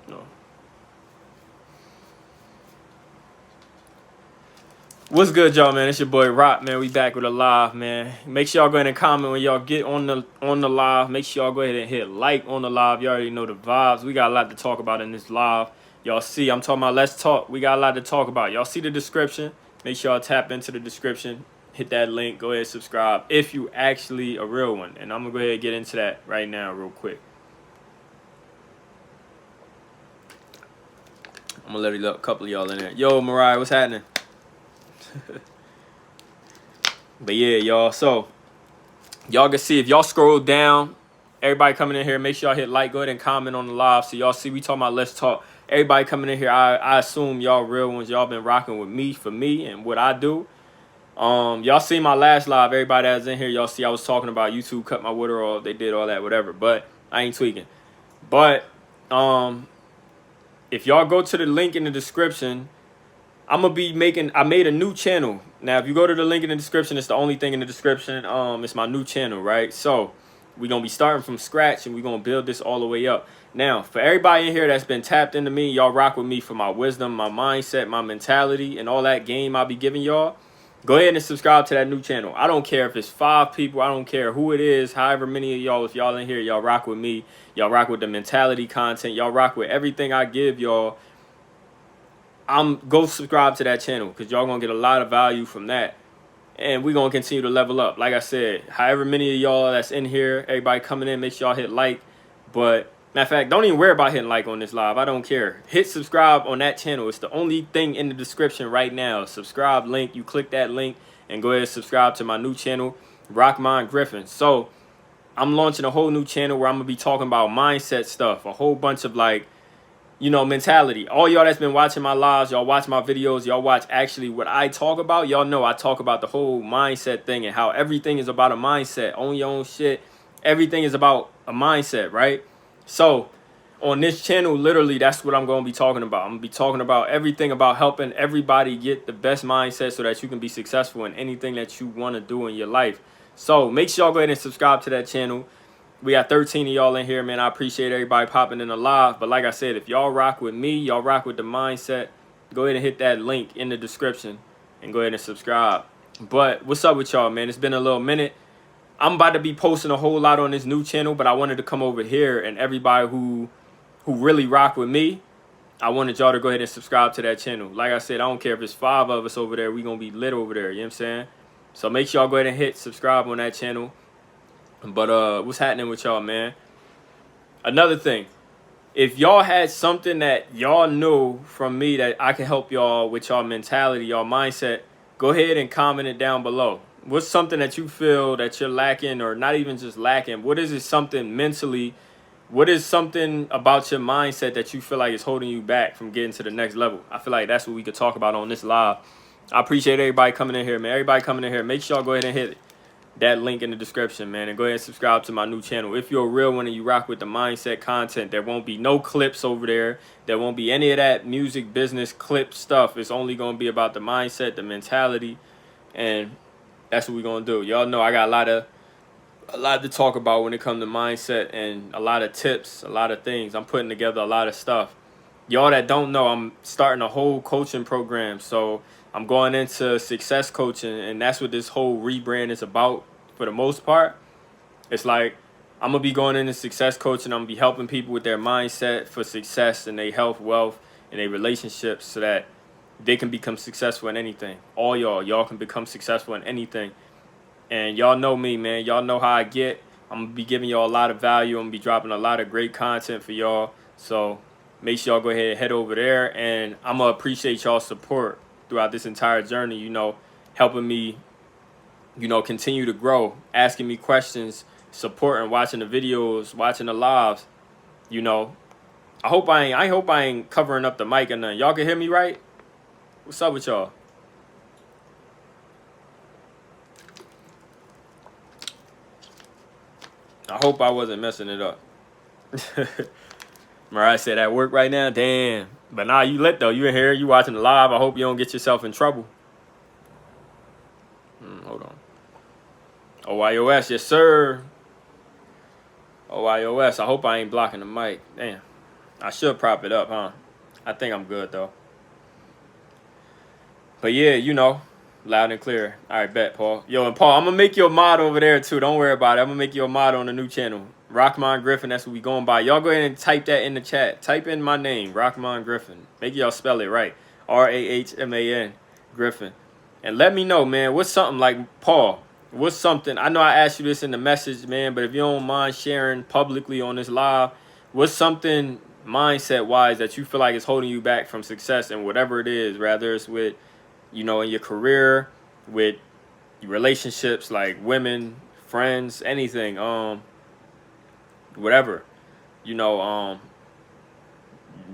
No. What's good, y'all, man? It's your boy Rock, man. We back with a live, man. Make sure y'all go ahead and comment when y'all get on the live. Make sure y'all go ahead and hit like on the live. You already know the vibes. We got a lot to talk about in this live. Y'all see, I'm talking about let's talk. We got a lot to talk about. Y'all see the description. Make sure y'all tap into the description. Hit that link. Go ahead and subscribe if you actually a real one. And I'm going to go ahead and get into that right now real quick. I'm going to let a couple of y'all in there. Yo, Mariah, what's happening? But yeah, y'all. So y'all can see if y'all scroll down, everybody coming in here, make sure y'all hit like, go ahead and comment on the live. So y'all see we talking about let's talk. Everybody coming in here, I assume y'all real ones. Y'all been rocking with me for me and what I do. Y'all see my last live. Everybody that's in here, y'all see I was talking about YouTube cut my water off. They did all that, whatever. But I ain't tweaking. But if y'all go to the link in the description, I'm gonna be I made a new channel. Now, if you go to the link in the description, it's the only thing in the description. It's my new channel, right? So we're gonna be starting from scratch and we're gonna build this all the way up. Now, for everybody in here that's been tapped into me, y'all rock with me for my wisdom, my mindset, my mentality, and all that game I'll be giving y'all. Go ahead and subscribe to that new channel. I don't care if it's 5 people, I don't care who it is, however many of y'all, if y'all in here, y'all rock with me, y'all rock with the mentality content, y'all rock with everything I give y'all. Go subscribe to that channel because y'all gonna get a lot of value from that, and we're gonna continue to level up. Like I said, however many of y'all that's in here, everybody coming in, make sure y'all hit like. But matter of fact, don't even worry about hitting like on this live. I don't care. Hit subscribe on that channel. It's the only thing in the description right now. Subscribe link. You click that link and go ahead and subscribe to my new channel, Rockmine Griffin. So I'm launching a whole new channel where I'm gonna be talking about mindset stuff, a whole bunch of mentality. All y'all that's been watching my lives, y'all watch my videos, y'all watch actually what I talk about. Y'all know I talk about the whole mindset thing and how everything is about a mindset. Own your own shit. Everything is about a mindset, right? So on this channel, literally, that's what I'm going to be talking about. I'm going to be talking about everything about helping everybody get the best mindset so that you can be successful in anything that you want to do in your life. So make sure y'all go ahead and subscribe to that channel. We got 13 of y'all in here, man. I appreciate everybody popping in the live. But like I said, if y'all rock with me, y'all rock with the mindset, go ahead and hit that link in the description and go ahead and subscribe. But what's up with y'all, man? It's been a little minute. I'm about to be posting a whole lot on this new channel, but I wanted to come over here and everybody who really rock with me, I wanted y'all to go ahead and subscribe to that channel. Like I said, I don't care if it's 5 of us over there. We going to be lit over there. You know what I'm saying? So make sure y'all go ahead and hit subscribe on that channel. But what's happening with y'all, man? Another thing, if y'all had something that y'all knew from me that I can help y'all with y'all mentality, y'all mindset, go ahead and comment it down below. What's something that you feel that you're lacking, or not even just lacking? What is it something mentally? What is something about your mindset that you feel like is holding you back from getting to the next level? I feel like that's what we could talk about on this live. I appreciate everybody coming in here, man. Everybody coming in here. Make sure y'all go ahead and hit that link in the description, man, and go ahead and subscribe to my new channel. If you're a real one and you rock with the mindset content, there won't be no clips over there. There won't be any of that music business clip stuff. It's only going to be about the mindset, the mentality, and that's what we're going to do. Y'all know I got a lot to talk about when it comes to mindset, and a lot of tips, a lot of things. I'm putting together a lot of stuff. Y'all that don't know, I'm starting a whole coaching program. So I'm going into success coaching, and that's what this whole rebrand is about for the most part. It's like I'm going to be going into success coaching. I'm going to be helping people with their mindset for success and their health, wealth, and their relationships so that they can become successful in anything. All y'all can become successful in anything. And y'all know me, man. Y'all know how I get. I'm going to be giving y'all a lot of value. I'm going to be dropping a lot of great content for y'all. So make sure y'all go ahead and head over there. And I'm going to appreciate y'all's support throughout this entire journey, helping me, continue to grow, asking me questions, supporting, watching the videos, watching the lives. I hope I ain't covering up the mic or nothing. Y'all can hear me right? What's up with y'all? I hope I wasn't messing it up. Mariah said at work right now, damn. But nah, you lit though. You in here, you watching the live. I hope you don't get yourself in trouble. Hold on. OIOS, yes sir. OIOS, I hope I ain't blocking the mic. Damn. I should prop it up, huh? I think I'm good though. But yeah, you know, loud and clear. All right, bet, Paul. Yo, and Paul, I'm gonna make you a mod over there too. Don't worry about it. I'm gonna make you a mod on the new channel. Rockmon Griffin, that's what we going by. Y'all go ahead and type that in the chat. Type in my name, Rockmon Griffin. Make y'all spell it right. Rahman Griffin. And let me know, man, what's something like, Paul, what's something, I know I asked you this in the message, man, but if you don't mind sharing publicly on this live, what's something mindset-wise that you feel like is holding you back from success and whatever it is, rather it's with, you know, in your career, with your relationships, like women, friends, anything, whatever, you know,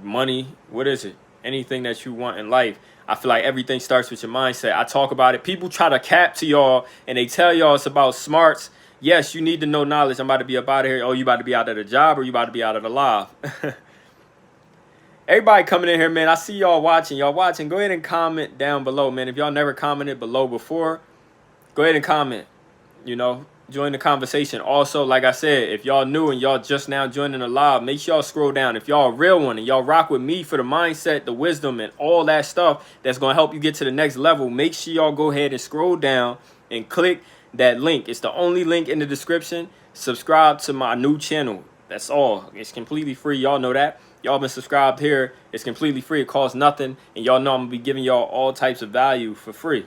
money, what is it? Anything that you want in life. I feel like everything starts with your mindset. I talk about it. People try to cap to y'all and they tell y'all it's about smarts. Yes, you need to know knowledge. I'm about to be up out of here. Oh, you about to be out of the job or you about to be out of the live? Everybody coming in here, man. I see y'all watching. Y'all watching. Go ahead and comment down below, man. If y'all never commented below before, go ahead and comment. You know, join the conversation. Also, like I said, if y'all new and y'all just now joining the live, make sure y'all scroll down. If y'all a real one and y'all rock with me for the mindset, the wisdom, and all that stuff that's going to help you get to the next level, make sure y'all go ahead and scroll down and click that link. It's the only link in the description. Subscribe to my new channel. That's all. It's completely free. Y'all know that. Y'all been subscribed here. It's completely free. It costs nothing. And y'all know I'm going to be giving y'all all types of value for free.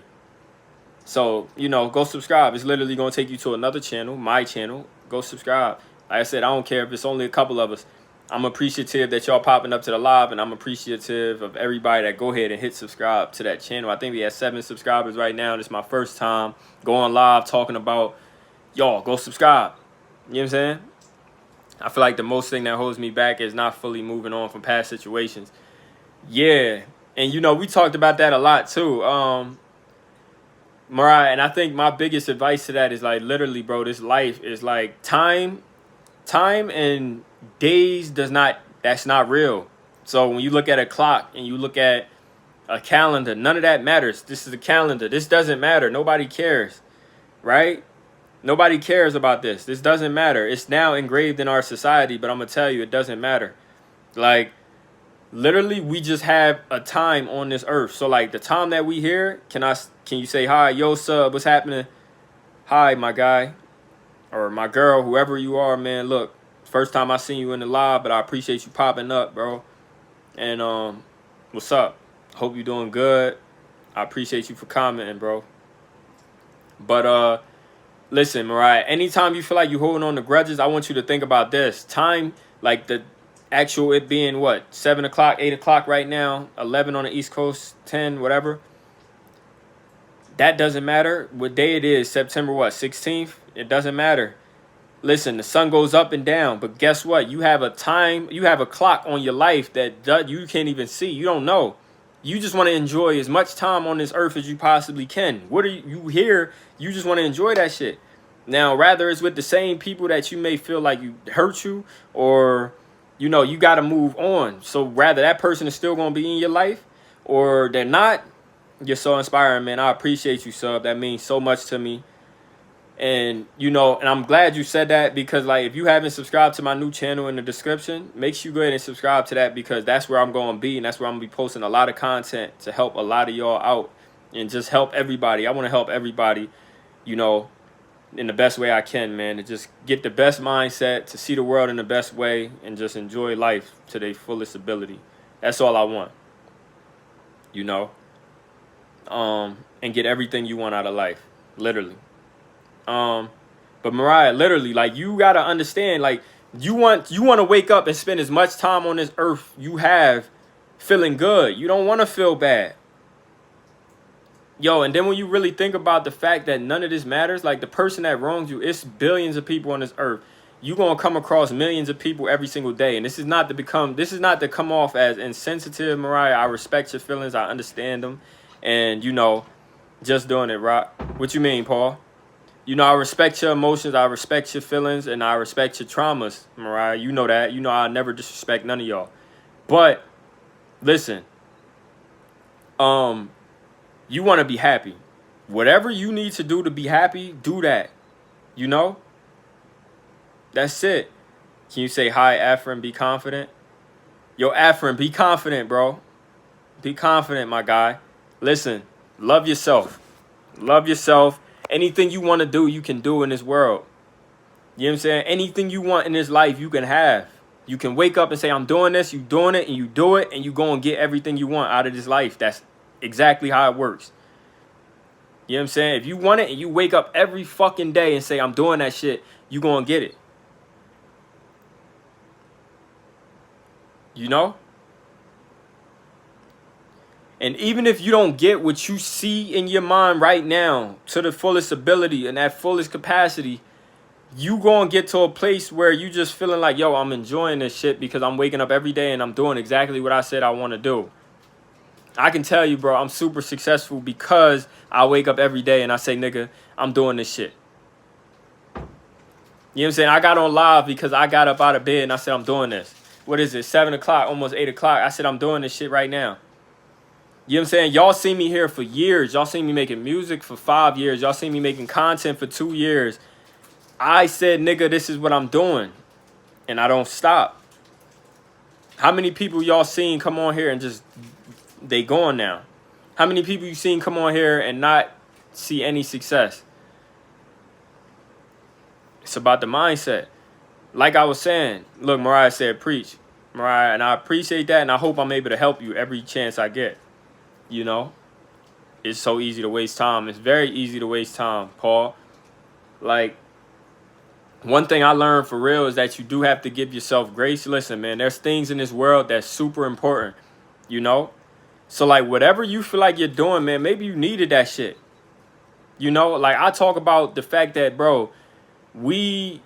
So, you know, go subscribe. It's literally going to take you to another channel, my channel. Go subscribe. Like I said, I don't care if it's only a couple of us. I'm appreciative that y'all popping up to the live, and I'm appreciative of everybody that go ahead and hit subscribe to that channel. I think we have 7 subscribers right now. This is my first time going live talking about y'all. Go subscribe. You know what I'm saying? I feel like the most thing that holds me back is not fully moving on from past situations. Yeah. And, you know, we talked about that a lot, too. Mariah, and I think my biggest advice to that is, like, literally, bro, this life is like time and days that's not real. So when you look at a clock and you look at a calendar, none of that matters. This is a calendar. This doesn't matter. Nobody cares, right? Nobody cares about this. This doesn't matter. It's now engraved in our society, but I'm going to tell you, it doesn't matter. Like, literally, we just have a time on this earth. So, like, the time that we here, can you say, hi, yo, sub, what's happening? Hi, my guy or my girl, whoever you are, man. Look, first time I seen you in the live, but I appreciate you popping up, bro. And, what's up? Hope you're doing good. I appreciate you for commenting, bro. But, listen, Mariah, anytime you feel like you're holding on to grudges, I want you to think about this. Time, like the actual it being, what, 7 o'clock, 8 o'clock right now, 11 on the East Coast, 10, whatever. That doesn't matter. What day it is, September, what, 16th? It doesn't matter. Listen, the sun goes up and down, but guess what? You have a time, you have a clock on your life that you can't even see. You don't know. You just want to enjoy as much time on this earth as you possibly can. What are you here? You just want to enjoy that shit. Now, rather it's with the same people that you may feel like you hurt you, or, you know, you got to move on. So rather that person is still going to be in your life or they're not. You're so inspiring, man. I appreciate you, sub. That means so much to me. And, you know, and I'm glad you said that, because, like, if you haven't subscribed to my new channel in the description, make sure you go ahead and subscribe to that, because that's where I'm going to be, and that's where I'm going to be posting a lot of content to help a lot of y'all out and just help everybody. I want to help everybody, you know, in the best way I can, man, to just get the best mindset, to see the world in the best way, and just enjoy life to their fullest ability. That's all I want, you know, and get everything you want out of life, literally. But Mariah, literally, like, you gotta understand, like, you want to wake up and spend as much time on this earth you have feeling good. You don't want to feel bad. Yo, and then when you really think about the fact that none of this matters, like, the person that wronged you, it's billions of people on this earth. You're going to come across millions of people every single day. And this is not to come off as insensitive, Mariah. I respect your feelings. I understand them. And, you know, just doing it, Rock. What you mean, Paul? You know, I respect your emotions, I respect your feelings, and I respect your traumas, Mariah. You know that. You know I never disrespect none of y'all. But, listen, you want to be happy. Whatever you need to do to be happy, do that. You know? That's it. Can you say hi, Afra, and be confident? Yo, Afrin, be confident, bro. Be confident, my guy. Listen, love yourself. Love yourself. Anything you want to do, you can do in this world. You know what I'm saying? Anything you want in this life, you can have. You can wake up and say, I'm doing this, you doing it, and you do it, and you go and get everything you want out of this life. That's exactly how it works. You know what I'm saying? If you want it and you wake up every fucking day and say, I'm doing that shit, you gonna get it. You know? And even if you don't get what you see in your mind right now to the fullest ability and that fullest capacity, you gonna get to a place where you just feeling like, yo, I'm enjoying this shit because I'm waking up every day and I'm doing exactly what I said I want to do. I can tell you, bro, I'm super successful because I wake up every day and I say, nigga, I'm doing this shit. You know what I'm saying? I got on live because I got up out of bed and I said, I'm doing this. What is it? 7 o'clock, almost 8 o'clock. I said, I'm doing this shit right now. You know what I'm saying? Y'all seen me here for years. Y'all seen me making music for 5 years. Y'all seen me making content for 2 years. I said, nigga, this is what I'm doing. And I don't stop. How many people y'all seen come on here and just, they gone now? How many people you seen come on here and not see any success? It's about the mindset. Like I was saying, look, Mariah said, preach. Mariah, and I appreciate that, and I hope I'm able to help you every chance I get. You know? It's so easy to waste time. It's very easy to waste time, Paul. Like, one thing I learned for real is that you do have to give yourself grace. Listen, man, there's things in this world that's super important, you know? So, like, whatever you feel like you're doing, man, maybe you needed that shit. You know? Like, I talk about the fact that, bro, we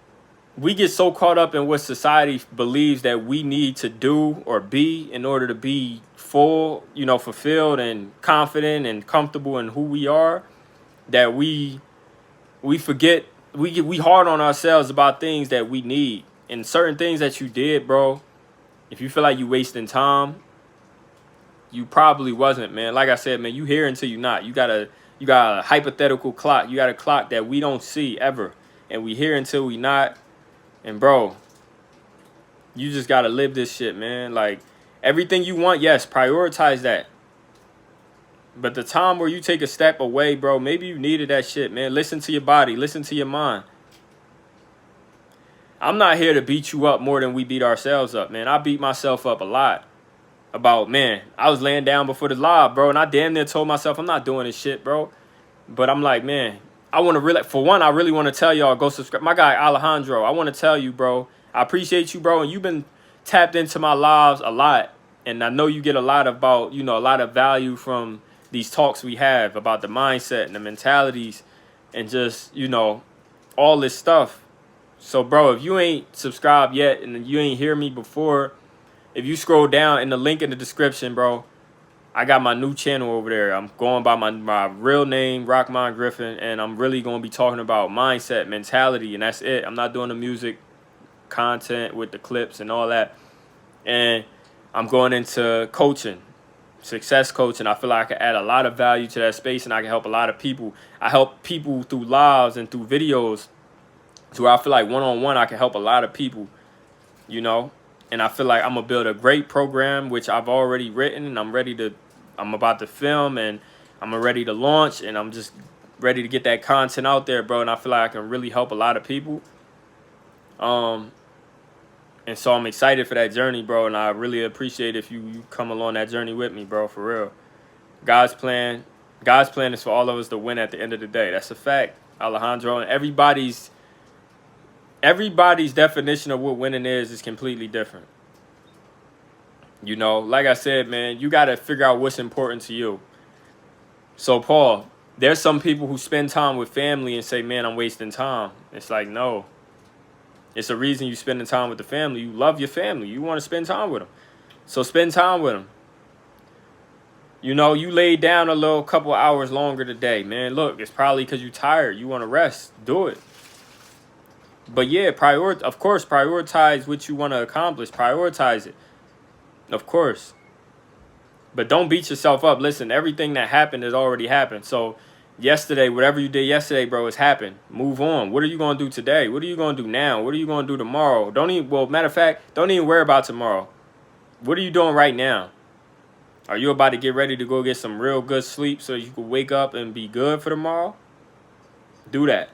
get so caught up in what society believes that we need to do or be in order to be full, you know, fulfilled and confident and comfortable in who we are, that we forget, we hard on ourselves about things that we need. And certain things that you did, bro, if you feel like you wasting time, you probably wasn't, man. Like I said, man, you here until you not. You got a hypothetical clock. You got a clock that we don't see ever. And we here until we not. And bro, you just gotta live this shit, man. Like, everything you want, yes, prioritize that. But the time where you take a step away, bro, maybe you needed that shit, man. Listen to your body. Listen to your mind. I'm not here to beat you up more than we beat ourselves up, man. I beat myself up a lot. About, man, I was laying down before the live, bro, and I damn near told myself I'm not doing this shit, bro. But I'm like, man, I want to really, for one, I really want to tell y'all, go subscribe. My guy, Alejandro, I want to tell you, bro, I appreciate you, bro, and you've been tapped into my lives a lot. And I know you get a lot about, you know, a lot of value from these talks we have about the mindset and the mentalities and just, you know, all this stuff. So, bro, if you ain't subscribed yet and you ain't hear me before, if you scroll down in the link in the description, bro, I got my new channel over there. I'm going by my real name, Rockmon Griffin, and I'm really going to be talking about mindset, mentality, and that's it. I'm not doing the music content with the clips and all that. And I'm going into coaching, success coaching. I feel like I can add a lot of value to that space, and I can help a lot of people. I help people through lives and through videos to where I feel like one-on-one I can help a lot of people, you know? And I feel like I'm going to build a great program, which I've already written, and I'm about to film, and I'm ready to launch, and I'm just ready to get that content out there, bro. And I feel like I can really help a lot of people. And so I'm excited for that journey, bro. And I really appreciate if you come along that journey with me, bro, for real. God's plan is for all of us to win at the end of the day. That's a fact, Alejandro. And everybody's definition of what winning is completely different. You know, like I said, man, you got to figure out what's important to you. So, Paul, there's some people who spend time with family and say, man, I'm wasting time. It's like, no. It's a reason you're spending time with the family. You love your family. You want to spend time with them. So spend time with them. You know, you laid down a little couple hours longer today, man. Look, it's probably because you're tired. You want to rest. Do it. But yeah, of course, prioritize what you want to accomplish. Prioritize it. Of course. But don't beat yourself up. Listen, everything that happened has already happened. So yesterday, whatever you did yesterday, bro, has happened. Move on. What are you going to do today? What are you going to do now? What are you going to do tomorrow? Matter of fact, don't even worry about tomorrow. What are you doing right now? Are you about to get ready to go get some real good sleep so you can wake up and be good for tomorrow? Do that.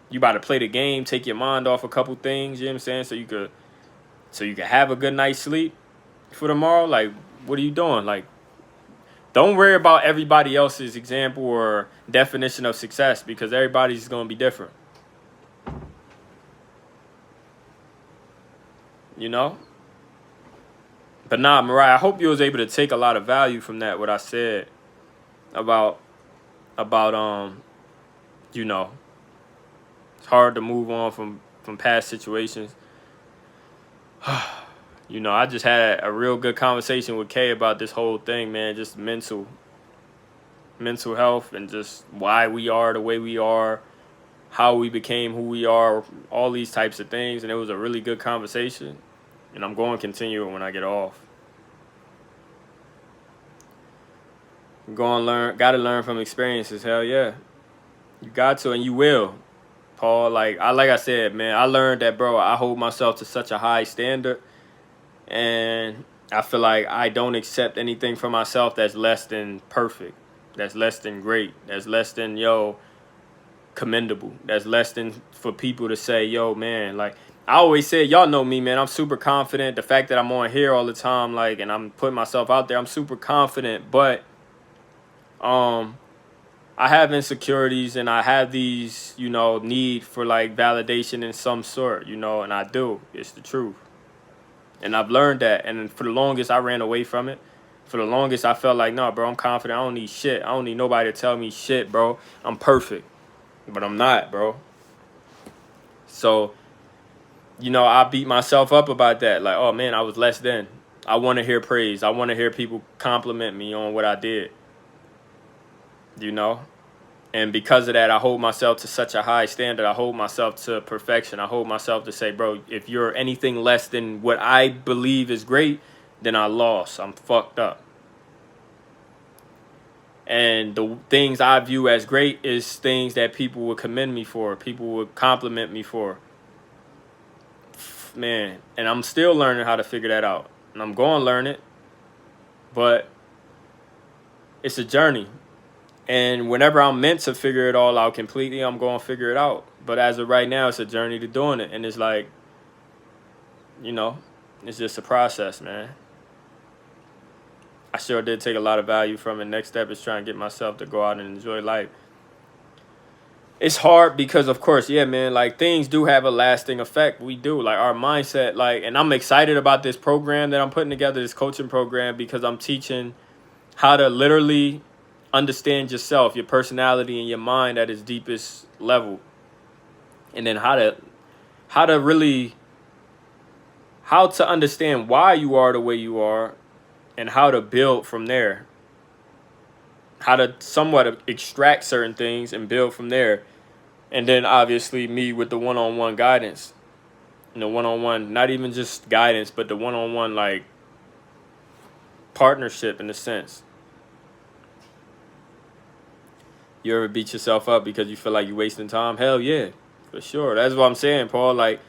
You about to play the game, take your mind off a couple things, you know what I'm saying, so you could have a good night's sleep for tomorrow. Like, what are you doing? Like, don't worry about everybody else's example or definition of success, because everybody's going to be different. You know? But nah, Mariah, I hope you was able to take a lot of value from that, what I said about you know, it's hard to move on from past situations. You know, I just had a real good conversation with Kay about this whole thing, man. Just mental health and just why we are the way we are, how we became who we are, all these types of things. And it was a really good conversation. And I'm going to continue it when I get off. Gotta learn from experiences. Hell yeah. You got to, and you will. Paul, like I said, man, I learned that, bro, I hold myself to such a high standard. And I feel like I don't accept anything for myself that's less than perfect. That's less than great. That's less than, commendable. That's less than for people to say, yo, man, like, I always say, y'all know me, man, I'm super confident. The fact that I'm on here all the time, like, and I'm putting myself out there, I'm super confident. But I have insecurities and I have these, need for like validation in some sort, and I do. It's the truth. And I've learned that. And for the longest, I ran away from it. For the longest, I felt like, no, bro, I'm confident. I don't need shit. I don't need nobody to tell me shit, bro. I'm perfect. But I'm not, bro. So, I beat myself up about that. Like, oh, man, I was less than. I want to hear praise. I want to hear people compliment me on what I did. And because of that, I hold myself to such a high standard. I hold myself to perfection. I hold myself to say, bro, if you're anything less than what I believe is great, then I lost. I'm fucked up. And the things I view as great is things that people would commend me for. People would compliment me for. Man, and I'm still learning how to figure that out. And I'm going to learn it. But it's a journey. And whenever I'm meant to figure it all out completely, I'm going to figure it out. But as of right now, it's a journey to doing it. And it's like, it's just a process, man. I sure did take a lot of value from it. Next step is trying to get myself to go out and enjoy life. It's hard because, of course, yeah, man, like things do have a lasting effect. We do. Like our mindset, and I'm excited about this program that I'm putting together, this coaching program, because I'm teaching how to literally understand yourself, your personality, and your mind at its deepest level. And then how to understand why you are the way you are and how to build from there. How to somewhat extract certain things and build from there. And then obviously me with the one-on-one guidance. One-on-one, not even just guidance, but the one-on-one like partnership in a sense. You ever beat yourself up because you feel like you're wasting time? Hell yeah, for sure. That's what I'm saying, Paul. Like,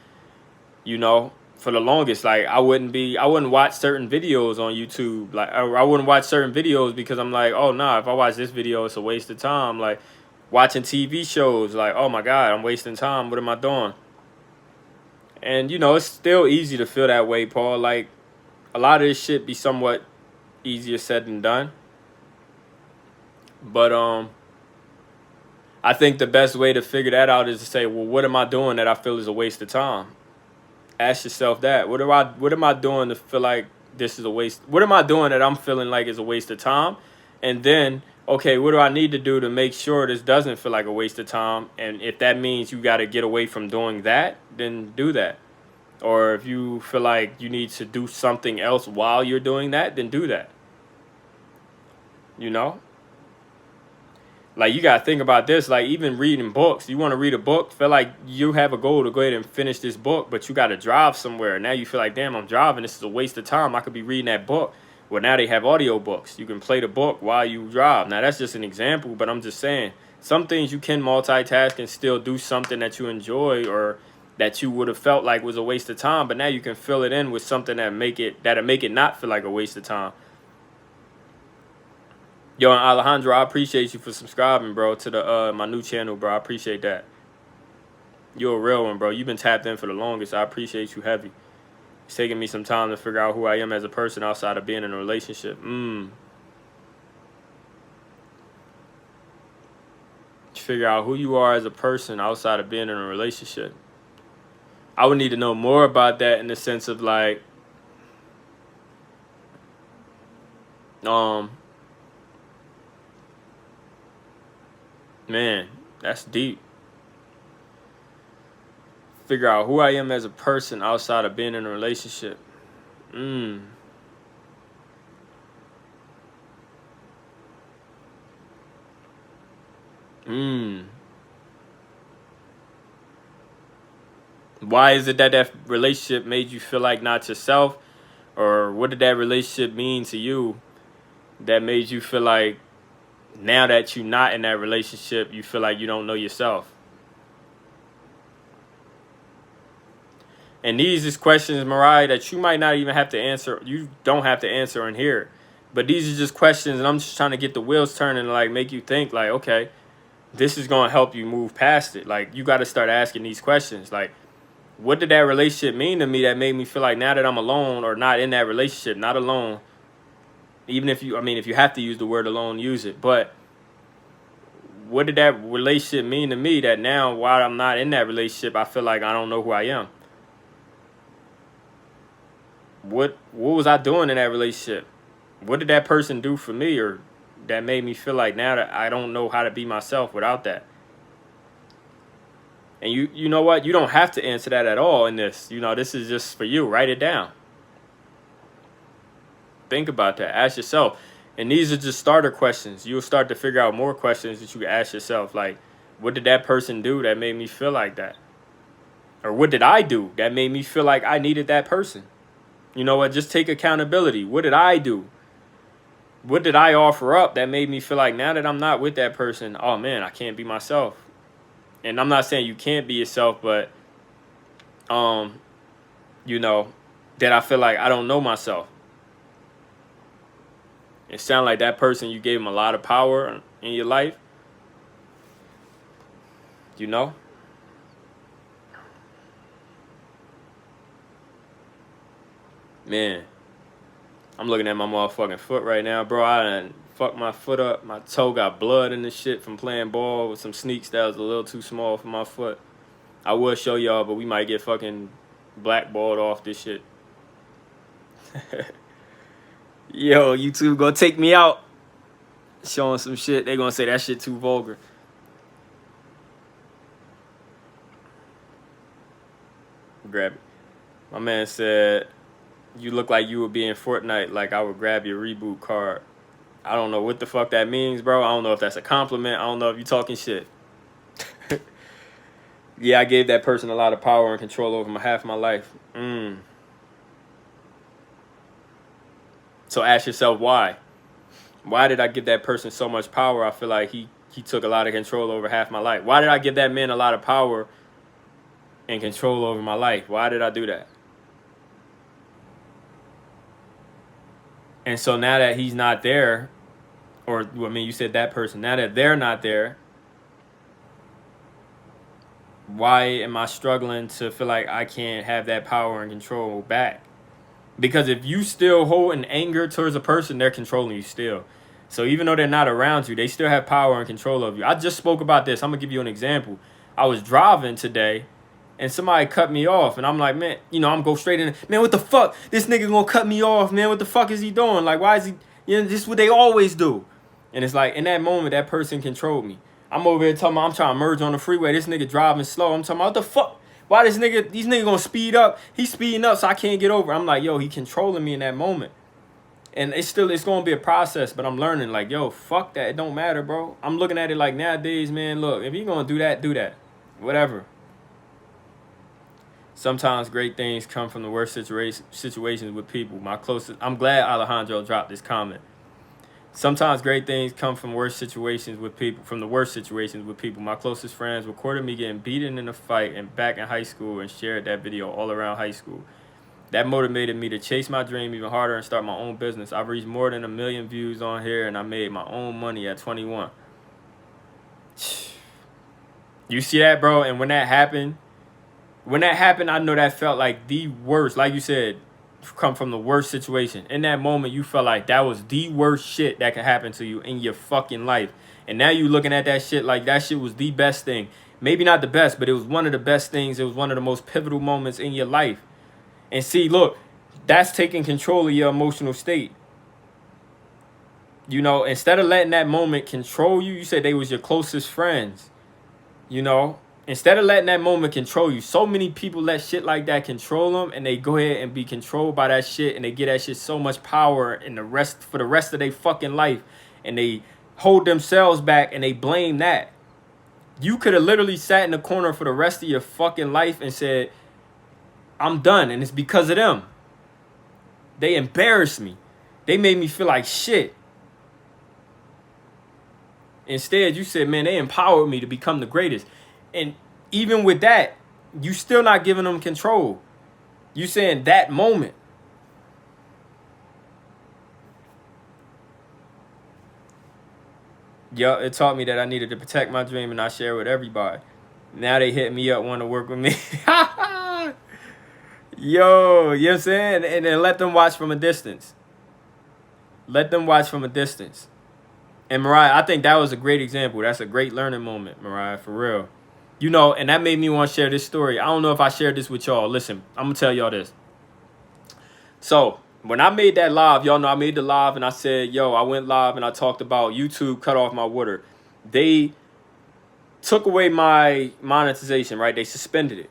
for the longest, like I wouldn't watch certain videos on YouTube. Like I wouldn't watch certain videos because I'm like, oh nah, if I watch this video, it's a waste of time. Like watching TV shows, like, oh my God, I'm wasting time. What am I doing? And it's still easy to feel that way, Paul. Like a lot of this shit be somewhat easier said than done. But I think the best way to figure that out is to say, well, what am I doing that I feel is a waste of time? Ask yourself that. What am I doing to feel like this is a waste? What am I doing that I'm feeling like is a waste of time? And then, okay, what do I need to do to make sure this doesn't feel like a waste of time? And if that means you got to get away from doing that, then do that. Or if you feel like you need to do something else while you're doing that, then do that. Like, you got to think about this. Like, even reading books. You want to read a book, feel like you have a goal to go ahead and finish this book, but you got to drive somewhere. Now you feel like, damn, I'm driving. This is a waste of time. I could be reading that book. Well, now they have audio books. You can play the book while you drive. Now, that's just an example, but I'm just saying, some things you can multitask and still do something that you enjoy or that you would have felt like was a waste of time, but now you can fill it in with something that'll make it not feel like a waste of time. Yo, and Alejandro, I appreciate you for subscribing, bro, to the my new channel, bro. I appreciate that. You're a real one, bro. You've been tapped in for the longest. I appreciate you heavy. It's taking me some time to figure out who I am as a person outside of being in a relationship. Figure out who you are as a person outside of being in a relationship. I would need to know more about that in the sense of like, man, that's deep. Figure out who I am as a person outside of being in a relationship. Why is it that relationship made you feel like not yourself? Or what did that relationship mean to you that made you feel like now that you're not in that relationship, you feel like you don't know yourself? And these is questions, Mariah, that you might not even have to answer. You don't have to answer in here. But these are just questions, and I'm just trying to get the wheels turning and like make you think like, okay, this is going to help you move past it. Like, you got to start asking these questions. Like, what did that relationship mean to me that made me feel like now that I'm alone or not in that relationship, not alone, even if you, I mean, if you have to use the word alone, use it. But what did that relationship mean to me that now while I'm not in that relationship, I feel like I don't know who I am? What was I doing in that relationship? What did that person do for me or that made me feel like now that I don't know how to be myself without that? And you know what? You don't have to answer that at all in this. You know, this is just for you. Write it down. Think about that. Ask yourself. And these are just starter questions. You'll start to figure out more questions that you can ask yourself. Like, what did that person do that made me feel like that? Or what did I do that made me feel like I needed that person? You know what? Just take accountability. What did I do? What did I offer up that made me feel like now that I'm not with that person, oh man, I can't be myself? And I'm not saying you can't be yourself, but, you know, that I feel like I don't know myself. It sounds like that person, you gave him a lot of power in your life. You know? Man, I'm looking at my motherfucking foot right now, bro. I done fucked my foot up. My toe got blood in the shit from playing ball with some sneaks that was a little too small for my foot. I will show y'all, but we might get fucking blackballed off this shit. Yo, YouTube gonna take me out showing some shit. They gonna say that shit too vulgar. Grab it. My man said, you look like you would be in Fortnite, like I would grab your reboot card. I don't know what the fuck that means, bro. I don't know if that's a compliment. I don't know if you talking shit. Yeah, I gave that person a lot of power and control over half my life. So ask yourself why. Why did I give that person so much power? I feel like he took a lot of control over half my life. Why did I give that man a lot of power and control over my life? Why did I do that? And so now that he's not there, or I mean, you said that person, now that they're not there, why am I struggling to feel like I can't have that power and control back? Because if you still hold an anger towards a person, they're controlling you still. So even though they're not around you, they still have power and control of you. I just spoke about this. I'm going to give you an example. I was driving today, and somebody cut me off, and I'm like, man, you know, I'm go straight in. Man, what the fuck? This nigga gonna cut me off, man. What the fuck is he doing? Like, why is he, you know, this is what they always do. And it's like, in that moment, that person controlled me. I'm over here talking about, I'm trying to merge on the freeway. This nigga driving slow. I'm talking about, what the fuck? Why these niggas gonna speed up? He's speeding up so I can't get over. I'm like, yo, he controlling me in that moment. And it's gonna be a process, but I'm learning, like, yo, fuck that. It don't matter, bro. I'm looking at it like nowadays, man, look, if you gonna do that, do that. Whatever. Sometimes great things come from the worst situations with people. I'm glad Alejandro dropped this comment. Sometimes great things come from worse situations with people, from the worst situations with people. My closest friends recorded me getting beaten in a fight and back in high school and shared that video all around high school. That motivated me to chase my dream even harder and start my own business. I've reached more than 1 million views on here and I made my own money at 21. You see that, bro? And when that happened, I know that felt like the worst. Like you said, come from the worst situation. In that moment, you felt like that was the worst shit that could happen to you in your fucking life. And now you looking at that shit like that shit was the best thing. Maybe not the best, but it was one of the best things. It was one of the most pivotal moments in your life. And see, look, that's taking control of your emotional state. You know, instead of letting that moment control you, you said they was your closest friends. You know, instead of letting that moment control you, so many people let shit like that control them, and they go ahead and be controlled by that shit, and they get that shit so much power in the rest of their fucking life, and they hold themselves back and they blame that. You could have literally sat in the corner for the rest of your fucking life and said, I'm done, and it's because of them. They embarrassed me. They made me feel like shit. Instead, you said, man, they empowered me to become the greatest. And even with that, you still not giving them control. You saying that moment. Yo, it taught me that I needed to protect my dream and not share it with everybody. Now they hit me up, want to work with me. Yo, you know what I'm saying? And then let them watch from a distance. Let them watch from a distance. And Mariah, I think that was a great example. That's a great learning moment, Mariah, for real. You know, and that made me want to share this story. I don't know if I shared this with y'all. Listen, I'm going to tell y'all this. So, when I made that live, y'all know I made the live and I said, yo, I went live and I talked about YouTube cut off my water. They took away my monetization, right? They suspended it.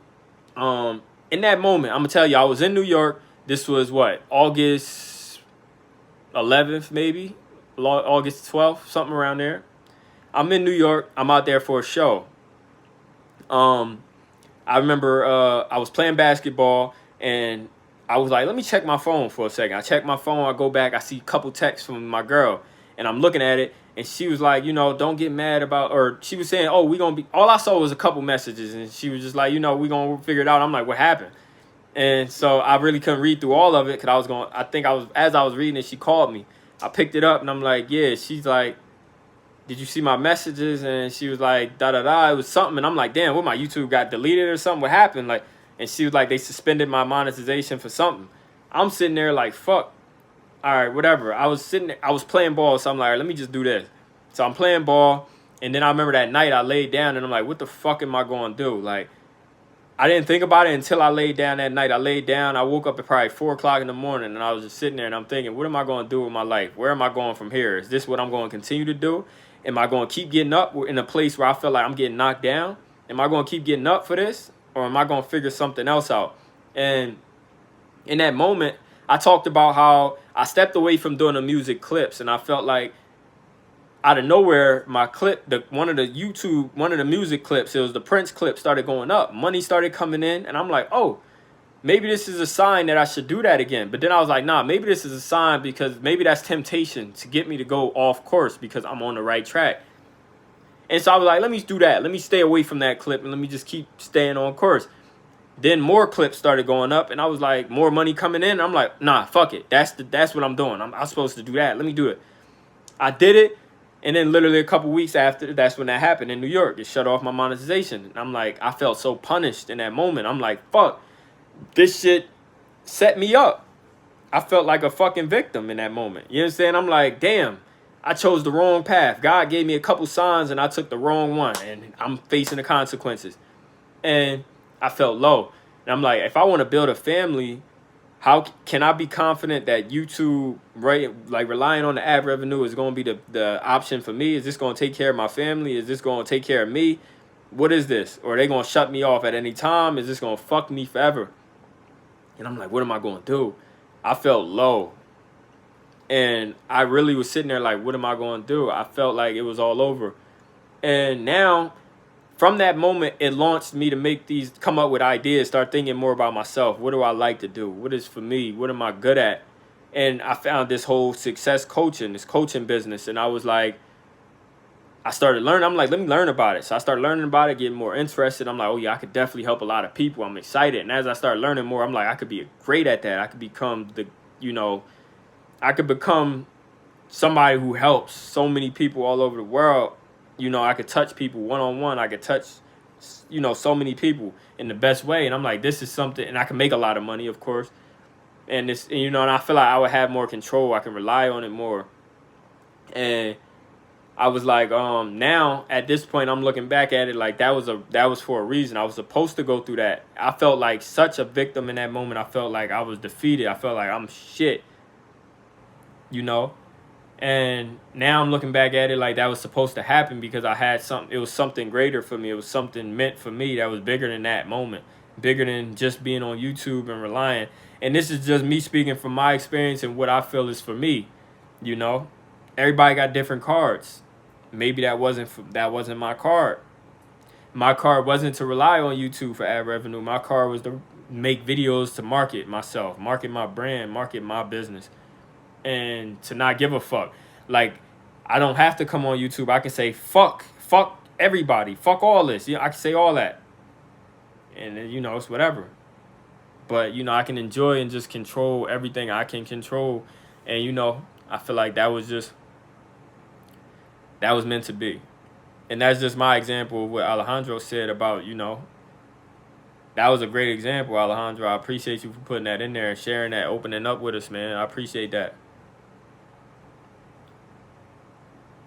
In that moment, I'm going to tell you, I was in New York. This was what? August 11th, maybe? August 12th, something around there. I'm in New York. I'm out there for a show. I remember I was playing basketball and I was like, let me check my phone for a second. I check my phone. I go back. I see a couple texts from my girl and I'm looking at it. And she was like, you know, don't get mad about, or she was saying, oh, we going to be, all I saw was a couple messages. And she was just like, you know, we going to figure it out. I'm like, what happened? And so I really couldn't read through all of it because as I was reading it, she called me. I picked it up and I'm like, yeah. She's like, did you see my messages? And she was like, da-da-da. It was something. And I'm like, damn, what, my YouTube got deleted or something? What happened? Like, and she was like, they suspended my monetization for something. I'm sitting there like, fuck. All right, whatever. I was playing ball. So I'm like, all right, let me just do this. So I'm playing ball. And then I remember that night I laid down and I'm like, what the fuck am I going to do? Like, I didn't think about it until I laid down that night. I laid down. I woke up at probably 4 o'clock in the morning, and I was just sitting there, and I'm thinking, what am I going to do with my life? Where am I going from here? Is this what I'm going to continue to do? Am I going to keep getting up in a place where I feel like I'm getting knocked down? Am I going to keep getting up for this, or am I going to figure something else out? And in that moment, I talked about how I stepped away from doing the music clips, and I felt like out of nowhere, my clip, one of the music clips, it was the Prince clip, started going up. Money started coming in, and I'm like, oh, maybe this is a sign that I should do that again. But then I was like, nah, maybe this is a sign because maybe that's temptation to get me to go off course because I'm on the right track. And so I was like, let me do that. Let me stay away from that clip and let me just keep staying on course. Then more clips started going up, and I was like, more money coming in. I'm like, nah, fuck it. That's what I'm doing. I'm supposed to do that. Let me do it. I did it. And then literally a couple weeks after, that's when that happened in New York. It shut off my monetization. And I'm like, I felt so punished in that moment. I'm like, fuck, this shit set me up. I felt like a fucking victim in that moment. You know what I'm saying? I'm like, damn, I chose the wrong path. God gave me a couple signs and I took the wrong one. And I'm facing the consequences. And I felt low. And I'm like, if I want to build a family, how can I be confident that YouTube, right, like relying on the ad revenue is going to be the option for me? Is this going to take care of my family? Is this going to take care of me? What is this? Or are they going to shut me off at any time? Is this going to fuck me forever? And I'm like, what am I going to do? I felt low. And I really was sitting there like, what am I going to do? I felt like it was all over. And now, from that moment, it launched me to come up with ideas, start thinking more about myself. What do I like to do? What is for me? What am I good at? And I found this whole success coaching, this coaching business. And I was like, I started learning. I'm like, let me learn about it. So I started learning about it, getting more interested. I'm like, oh yeah, I could definitely help a lot of people. I'm excited. And as I started learning more, I'm like, I could be great at that. I could become I could become somebody who helps so many people all over the world. I could touch people one-on-one. I could touch, so many people in the best way. And I'm like, this is something, and I can make a lot of money, of course. And and I feel like I would have more control. I can rely on it more. And I was like, now at this point, I'm looking back at it like that was for a reason. I was supposed to go through that. I felt like such a victim in that moment. I felt like I was defeated. I felt like I'm shit, And now I'm looking back at it like that was supposed to happen because I had something. It was something greater for me. It was something meant for me that was bigger than that moment, bigger than just being on YouTube and relying. And this is just me speaking from my experience and what I feel is for me. Everybody got different cards. Maybe that wasn't my card. My card wasn't to rely on YouTube for ad revenue. My card was to make videos to market myself, market my brand, market my business, and to not give a fuck. Like, I don't have to come on YouTube. I can say fuck everybody, fuck all this. I can say all that, and then it's whatever. But I can enjoy and just control everything I can control, and I feel like that was meant to be. And that's just my example of what Alejandro said about, that was a great example, Alejandro. I appreciate you for putting that in there and sharing that, opening up with us, man. I appreciate that.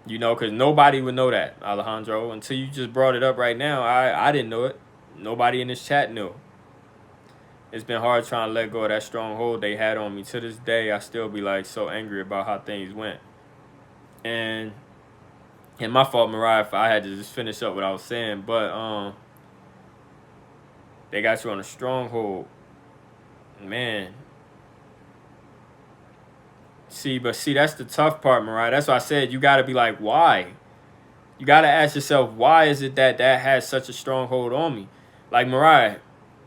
Because nobody would know that, Alejandro, until you just brought it up right now. I didn't know it. Nobody in this chat knew. It's been hard trying to let go of that stronghold they had on me. To this day, I still be like so angry about how things went. And my fault, Mariah, if I had to just finish up what I was saying. But they got you on a stronghold. Man. See, that's the tough part, Mariah. That's why I said you got to be like, why? You got to ask yourself, why is it that has such a stronghold on me? Like, Mariah,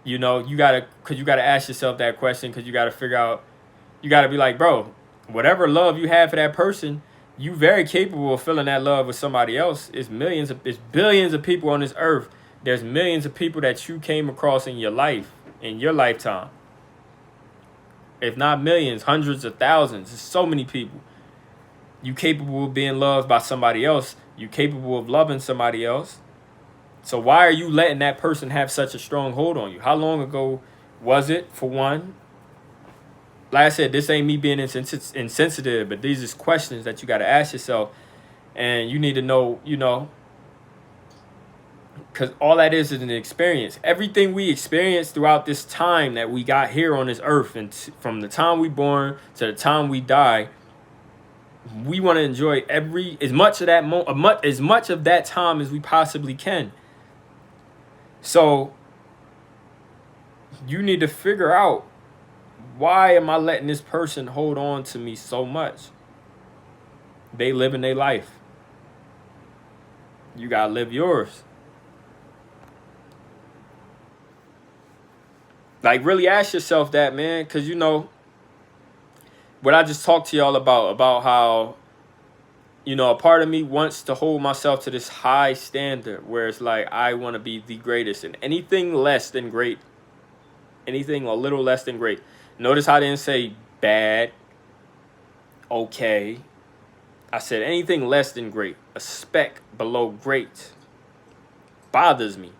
you got to ask yourself that question because you got to figure out, you got to be like, bro, whatever love you have for that person, you very capable of feeling that love with somebody else. It's billions of people on this earth. There's millions of people that you came across in your life, in your lifetime. If not millions, hundreds of thousands. There's so many people. You capable of being loved by somebody else. You capable of loving somebody else. So why are you letting that person have such a strong hold on you? How long ago was it, for one? Like I said, this ain't me being insensitive, but these is questions that you got to ask yourself. And you need to know, because all that is an experience. Everything we experience throughout this time that we got here on this earth, and from the time we born to the time we die, we want to enjoy as much of that time as we possibly can. So you need to figure out, why am I letting this person hold on to me so much? They living their life. You gotta live yours. Like, really ask yourself that, man, because what I just talked to y'all about how, a part of me wants to hold myself to this high standard where it's like, I want to be the greatest, and anything less than great, anything a little less than great. Notice how I didn't say bad, okay. I said anything less than great, a speck below great, bothers me.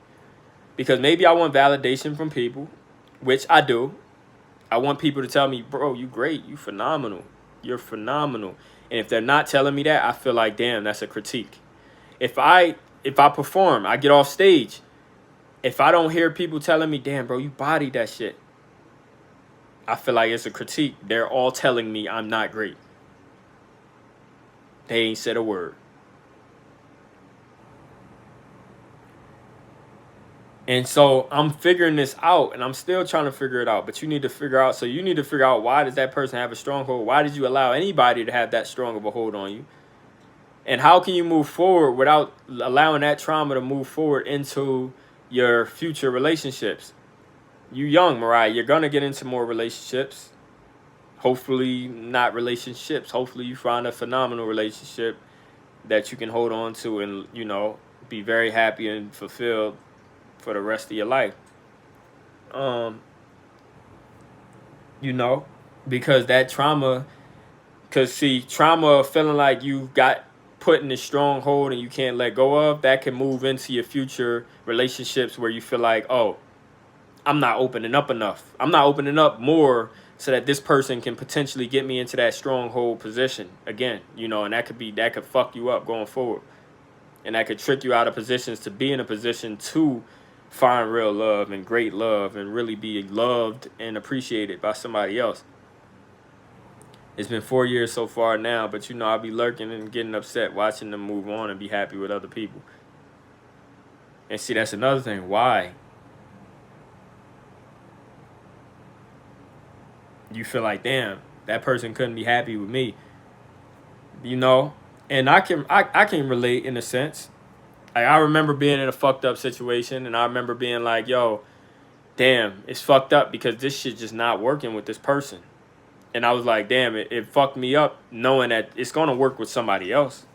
Because maybe I want validation from people, which I do. I want people to tell me, bro, you great, you phenomenal, you're phenomenal. And if they're not telling me that, I feel like, damn, that's a critique. If I perform, I get off stage. If I don't hear people telling me, damn, bro, you bodied that shit, I feel like it's a critique. They're all telling me I'm not great. They ain't said a word. And so I'm figuring this out, and I'm still trying to figure it out. But you need to figure out, why does that person have a stronghold? Why did you allow anybody to have that strong of a hold on you? And how can you move forward without allowing that trauma to move forward into your future relationships? You young, Mariah, you're going to get into more relationships. Hopefully not relationships. Hopefully you find a phenomenal relationship that you can hold on to and, you know, be very happy and fulfilled for the rest of your life. You know, because that trauma, because see, trauma, feeling like you got put in a stronghold and you can't let go of, that can move into your future relationships where you feel like, oh, I'm not opening up enough. I'm not opening up more so that this person can potentially get me into that stronghold position again, you know, and that could fuck you up going forward. And that could trick you out of positions to be in a position to find real love and great love and really be loved and appreciated by somebody else. It's been 4 years so far now, but you know, I'll be lurking and getting upset watching them move on and be happy with other people. And see, that's another thing. Why? You feel like, damn, that person couldn't be happy with me. You know? And I can relate in a sense. Like, I remember being in a fucked up situation, and I remember being like, yo, damn, it's fucked up because this shit just not working with this person. And I was like, damn, it fucked me up knowing that it's going to work with somebody else.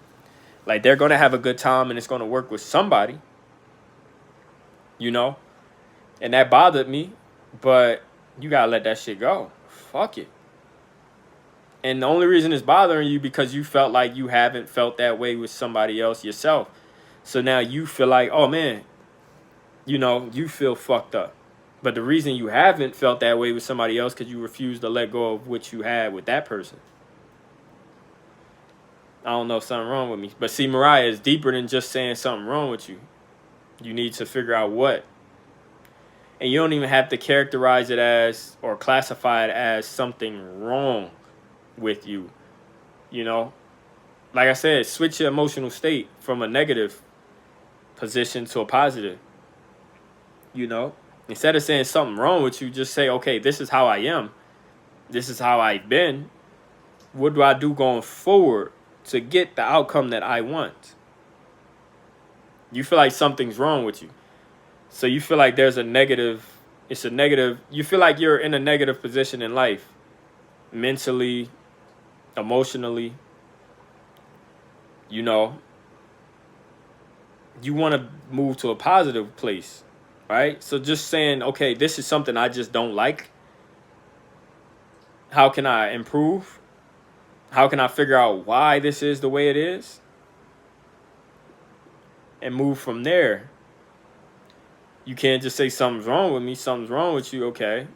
Like, they're going to have a good time and it's going to work with somebody. You know? And that bothered me. But you got to let that shit go. Fuck it. And the only reason it's bothering you because you felt like you haven't felt that way with somebody else yourself. So now you feel like, oh, man, you know, you feel fucked up. But the reason you haven't felt that way with somebody else because you refuse to let go of what you had with that person. I don't know if something wrong with me. But see, Mariah, is deeper than just saying something wrong with you. You need to figure out what. And you don't even have to characterize it as or classify it as something wrong with you. You know? Like I said, switch your emotional state from a negative position to a positive. You know? Instead of saying something wrong with you, just say, okay, this is how I am. This is how I've been. What do I do going forward to get the outcome that I want? You feel like something's wrong with you. So you feel like there's a negative, it's a negative, you feel like you're in a negative position in life. Mentally, emotionally, you know. You want to move to a positive place. Right? So just saying, okay, this is something I just don't like. How can I improve? How can I figure out why this is the way it is? And move from there. You can't just say something's wrong with me, something's wrong with you, okay.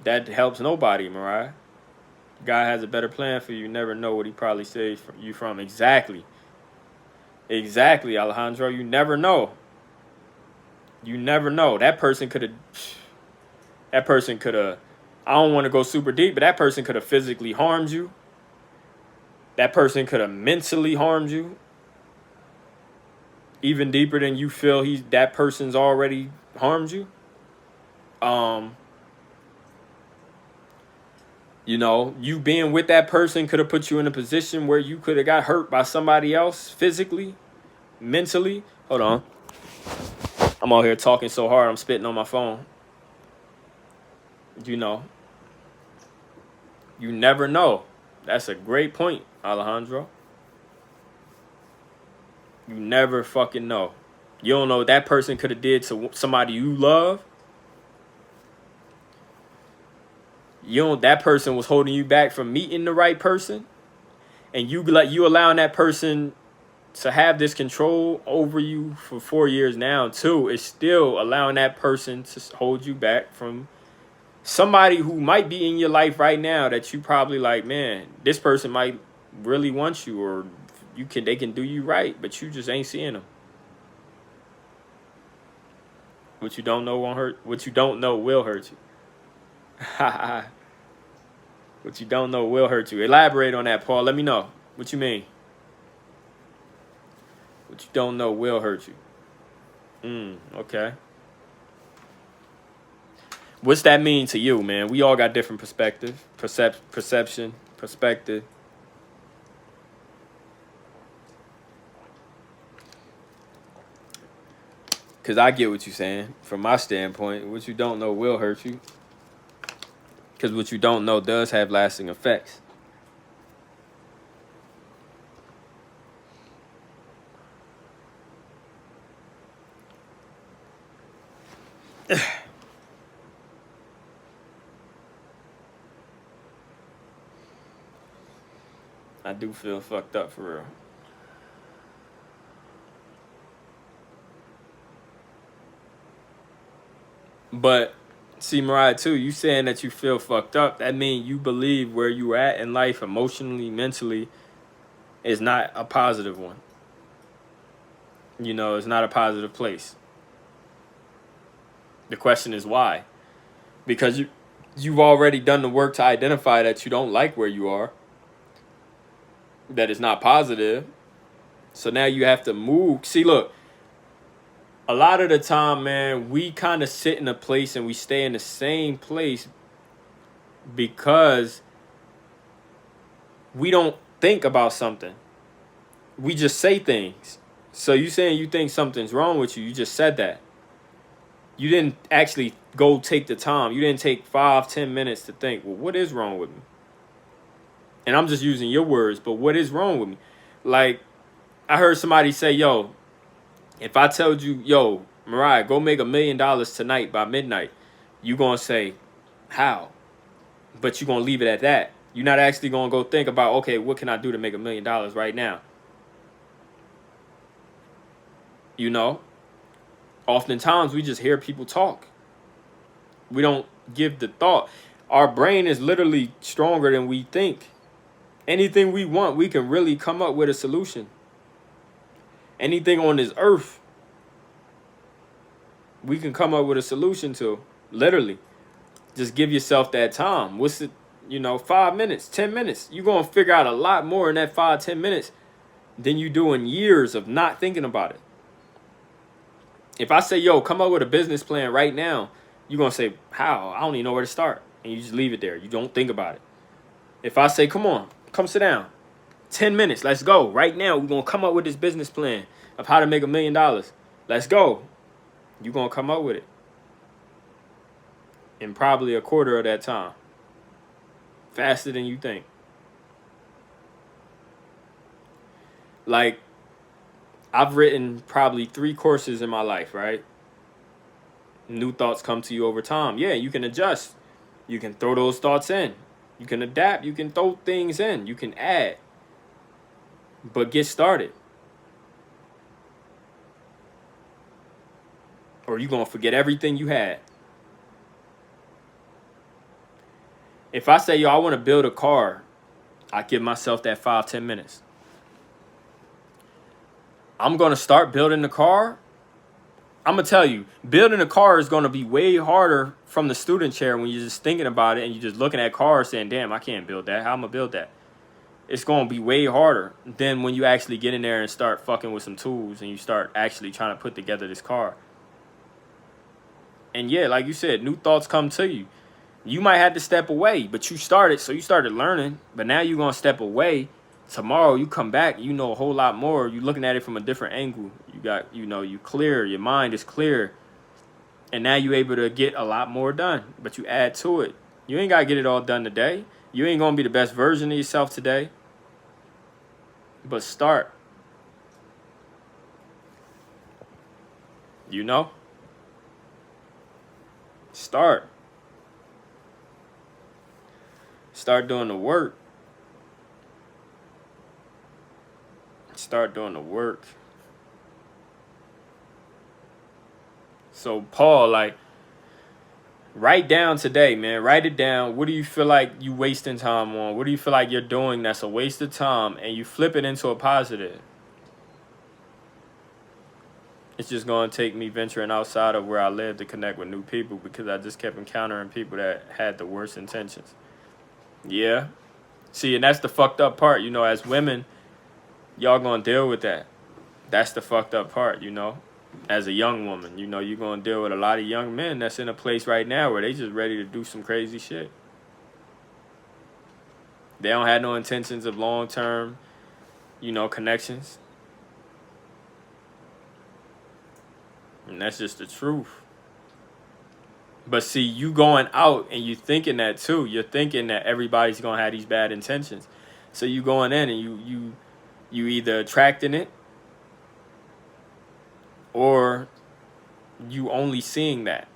That helps nobody, Mariah. God has a better plan for you. You never know what he probably saved you from. Exactly. Exactly, Alejandro. You never know. You never know. That person could have, I don't want to go super deep, but that person could have physically harmed you. That person could have mentally harmed you. Even deeper than you feel that person's already harmed you. You know, you being with that person could have put you in a position where you could have got hurt by somebody else physically, mentally. Hold on. I'm out here talking so hard, I'm spitting on my phone. You know. You never know. That's a great point, Alejandro. You never fucking know. You don't know what that person could have did to somebody you love. That person was holding you back from meeting the right person. And you allowing that person to have this control over you for 4 years now too. Is still allowing that person to hold you back from somebody who might be in your life right now that you probably like, man, this person might really want you, or they can do you right, but you just ain't seeing them. What you don't know won't hurt. What you don't know will hurt you. What you don't know will hurt you. Elaborate on that, Paul. Let me know. What you mean? What you don't know will hurt you. Okay. What's that mean to you, man? We all got different perspective, perception, perspective. Because I get what you're saying. From my standpoint, what you don't know will hurt you. Because what you don't know does have lasting effects. I do feel fucked up for real. But see, Mariah, too, you saying that you feel fucked up, that means you believe where you at in life emotionally, mentally, is not a positive one. You know, it's not a positive place. The question is why? Because you've already done the work to identify that you don't like where you are, that it's not positive. So now you have to move. See, look, a lot of the time, man, we kind of sit in a place and we stay in the same place because we don't think about something. We just say things. So you saying you think something's wrong with you, you just said that. You didn't actually go take the time. You didn't take 5-10 minutes to think, well, what is wrong with me? And I'm just using your words, but what is wrong with me? Like, I heard somebody say, yo, if I told you, yo, Mariah, go make $1 million tonight by midnight, you gonna say, how? But you gonna leave it at that. You're not actually gonna go think about, okay, what can I do to make $1 million right now? You know? Oftentimes we just hear people talk. We don't give the thought. Our brain is literally stronger than we think. Anything we want, we can really come up with a solution. Anything on this earth, we can come up with a solution to. Literally. Just give yourself that time. What's it, 5 minutes, 10 minutes. You're going to figure out a lot more in that 5-10 minutes than you do in years of not thinking about it. If I say, yo, come up with a business plan right now, you're going to say, how? I don't even know where to start. And you just leave it there. You don't think about it. If I say, come on, come sit down. 10 minutes, let's go. Right now, we're going to come up with this business plan of how to make $1 million. Let's go. You're going to come up with it in probably a quarter of that time. Faster than you think. Like, I've written probably 3 courses in my life, right? New thoughts come to you over time. Yeah, you can adjust. You can throw those thoughts in. You can adapt. You can throw things in. You can add. But get started. Or you're going to forget everything you had. If I say, yo, I want to build a car, I give myself that 5-10 minutes. I'm going to start building the car. I'm going to tell you, building a car is going to be way harder from the student chair when you're just thinking about it and you're just looking at cars saying, damn, I can't build that. How am I going to build that? It's going to be way harder than when you actually get in there and start fucking with some tools and you start actually trying to put together this car. And yeah, like you said, new thoughts come to you. You might have to step away, but you started, so you started learning. But now you're going to step away. Tomorrow you come back, you know a whole lot more. You're looking at it from a different angle. You got, you clear. Your mind is clear. And now you're able to get a lot more done. But you add to it. You ain't got to get it all done today. You ain't going to be the best version of yourself today. But start. Start. Start doing the work. Start doing the work. So, Paul, like, write down today, man. Write it down. What do you feel like you wasting time on? What do you feel like you're doing that's a waste of time? And you flip it into a positive. It's just going to take me venturing outside of where I live to connect with new people because I just kept encountering people that had the worst intentions. Yeah. See, and that's the fucked up part. As women, y'all going to deal with that. That's the fucked up part, As a young woman, you're going to deal with a lot of young men that's in a place right now where they just ready to do some crazy shit. They don't have no intentions of long-term, connections. And that's just the truth. But see, you going out and you thinking that too. You're thinking that everybody's gonna have these bad intentions. So you going in and you either attracting it, or you only seeing that.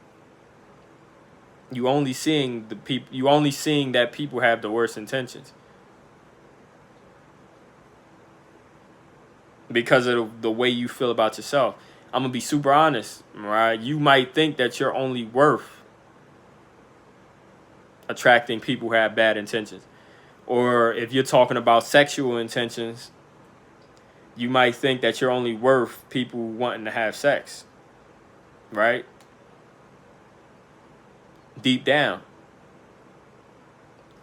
You only seeing the people. You only seeing that people have the worst intentions because of the way you feel about yourself. I'm gonna be super honest, right? You might think that you're only worth attracting people who have bad intentions, or if you're talking about sexual intentions, you might think that you're only worth people wanting to have sex, right? Deep down.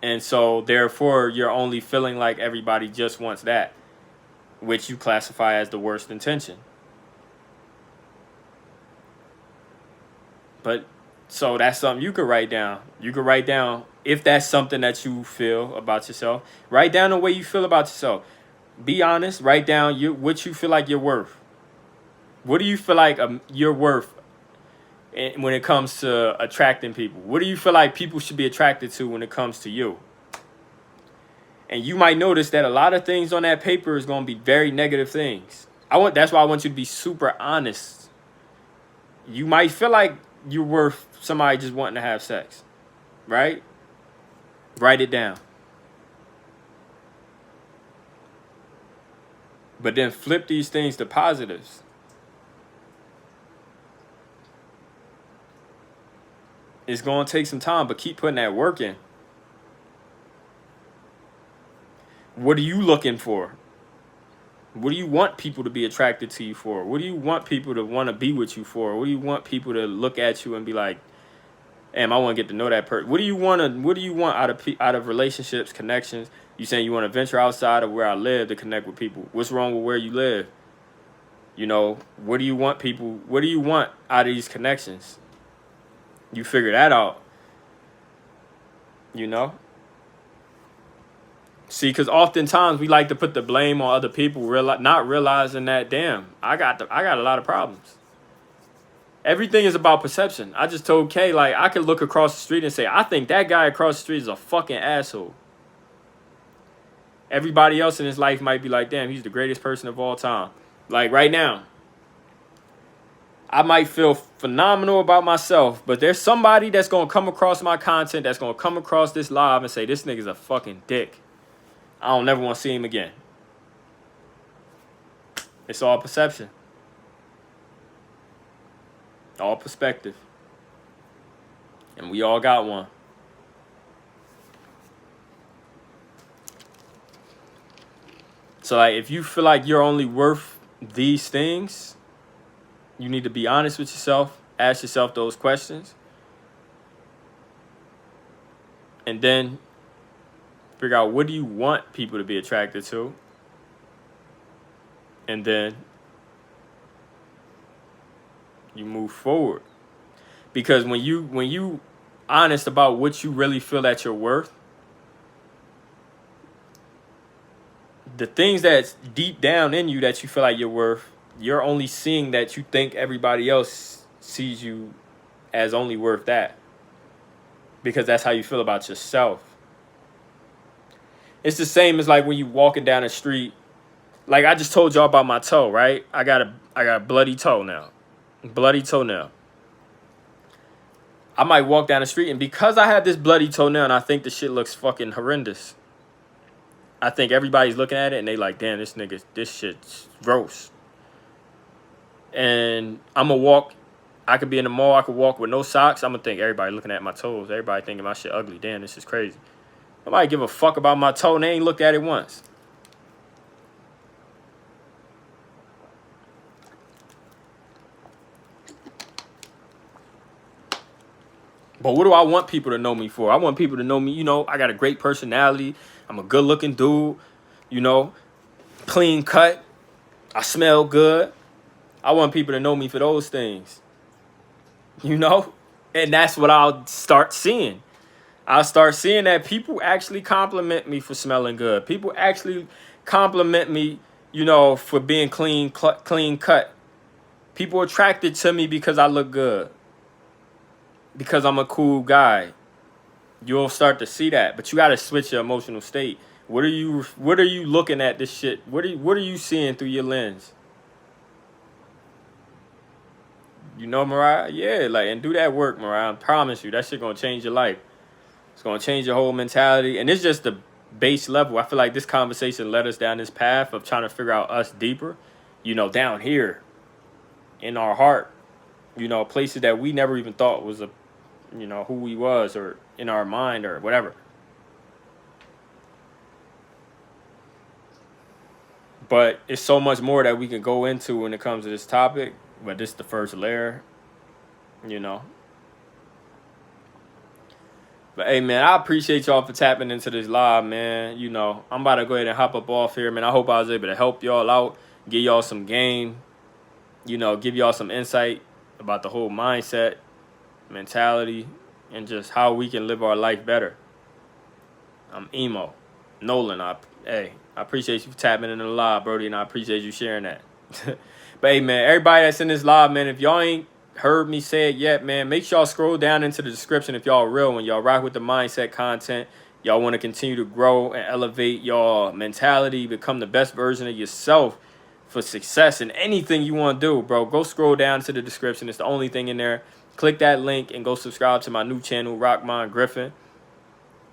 And so therefore you're only feeling like everybody just wants that, which you classify as the worst intention. But so that's something you could write down. You could write down, if that's something that you feel about yourself, write down the way you feel about yourself. Be honest, write down what you feel like you're worth. What do you feel like you're worth when it comes to attracting people? What do you feel like people should be attracted to when it comes to you? And you might notice that a lot of things on that paper is going to be very negative things. That's why I want you to be super honest. You might feel like you're worth somebody just wanting to have sex, right? Write it down. But then flip these things to positives. It's going to take some time, but keep putting that work in. What are you looking for? What do you want people to be attracted to you for? What do you want people to want to be with you for? What do you want people to look at you and be like, damn, I want to get to know that person? What do you want out of relationships, connections? You saying you want to venture outside of where I live to connect with people. What's wrong with where you live? You know, what do you want out of these connections? You figure that out. You know? See, because oftentimes we like to put the blame on other people, not realizing that, damn, I got a lot of problems. Everything is about perception. I just told Kay, like, I could look across the street and say, I think that guy across the street is a fucking asshole. Everybody else in his life might be like, damn, he's the greatest person of all time. Like right now, I might feel phenomenal about myself, but there's somebody that's going to come across my content, that's going to come across this live and say, this nigga's a fucking dick. I don't never want to see him again. It's all perception. All perspective. And we all got one. So like, if you feel like you're only worth these things, you need to be honest with yourself. Ask yourself those questions. And then figure out, what do you want people to be attracted to? And then you move forward. Because when you honest about what you really feel that you're worth, the things that's deep down in you that you feel like you're worth, you're only seeing that you think everybody else sees you as only worth that. Because that's how you feel about yourself. It's the same as like when you walking down the street. Like I just told y'all about my toe, right? I got a bloody toe now. Bloody toenail. I might walk down the street, and because I have this bloody toenail and I think the shit looks fucking horrendous, I think everybody's looking at it and they like, damn, this shit's gross. And I'm gonna walk. I could be in the mall. I could walk with no socks. I'm gonna think everybody looking at my toes. Everybody thinking my shit ugly. Damn, this is crazy. Nobody give a fuck about my toe and they ain't looked at it once. But what do I want people to know me for? I want people to know me, I got a great personality. I'm a good looking dude, clean cut. I smell good. I want people to know me for those things, and that's what I'll start seeing. I'll start seeing that people actually compliment me for smelling good. People actually compliment me, for being clean cut. People attracted to me because I look good. because I'm a cool guy. You'll start to see that, but you got to switch your emotional state. What are you looking at this shit? What are you seeing through your lens? You know, Mariah? Yeah, like, and do that work, Mariah. I promise you, that shit gonna change your life. It's gonna change your whole mentality. And it's just the base level. I feel like this conversation led us down this path of trying to figure out us deeper, you know, down here in our heart, you know, places that we never even thought was a, you know, who we was, or in our mind, or whatever. But it's so much more that we can go into when it comes to this topic. But this is the first layer, you know. But hey, man, I appreciate y'all for tapping into this live, man. You know, I'm about to go ahead and hop up off here, man. I hope I was able to help y'all out, give y'all some game, you know, give y'all some insight about the whole mindset, mentality, and just how we can live our life better. I'm Emo. Nolan, I appreciate you for tapping into the live, Brody, and I appreciate you sharing that. But hey, man, everybody that's in this live, man, if y'all ain't heard me say it yet, man, make sure y'all scroll down into the description if y'all real. When y'all rock with the mindset content, y'all want to continue to grow and elevate y'all mentality, become the best version of yourself for success in anything you want to do, bro, go scroll down to the description. It's the only thing in there. Click that link and go subscribe to my new channel, Rockmon Griffin.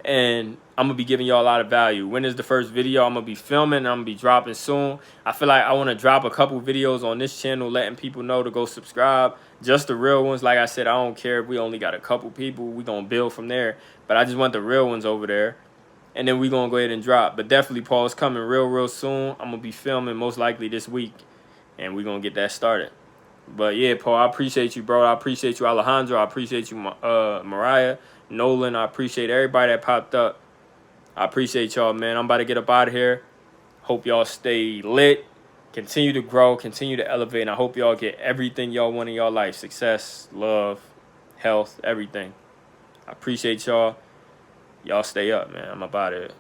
And I'm going to be giving y'all a lot of value. When is the first video? I'm going to be filming and I'm going to be dropping soon. I feel like I want to drop a couple videos on this channel letting people know to go subscribe. Just the real ones. Like I said, I don't care if we only got a couple people. We're going to build from there. But I just want the real ones over there. And then we're going to go ahead and drop. But definitely, Paul, it's coming real soon. I'm going to be filming most likely this week. And we're going to get that started. But yeah, Paul, I appreciate you, bro. I appreciate you, Alejandro. I appreciate you, Mariah, Nolan. I appreciate everybody that popped up. I appreciate y'all, man. I'm about to get up out of here. Hope y'all stay lit. Continue to grow. Continue to elevate. And I hope y'all get everything y'all want in y'all life. Success, love, health, everything. I appreciate y'all. Y'all stay up, man. I'm up out of here.